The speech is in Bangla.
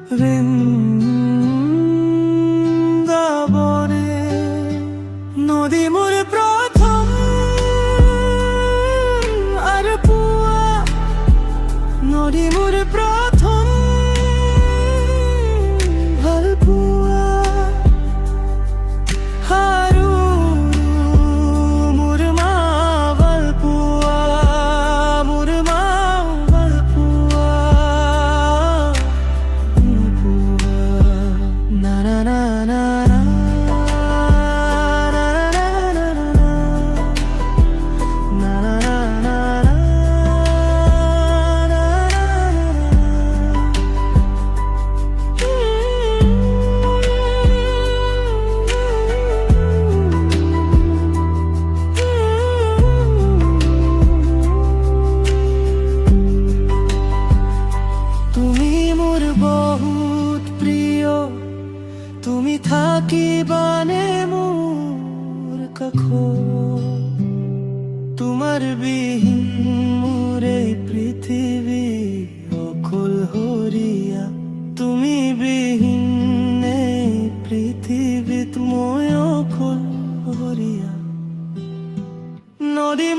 বৃন্দাবনে নদী মোর প্রথম আর পুয়া, নদী মোর প্রথম আর পুয়া, হারু মোর মা ভাল পুয়া, মোর মা ভাল পুয়া, না না না না না তুমি থাকিবানে মোর কাখো, তোমার বিহীন মোর এই পৃথিবী অকল হরিয়া, তুমি বিহীন এই পৃথিবীত মই অকল হরিয়া। নদী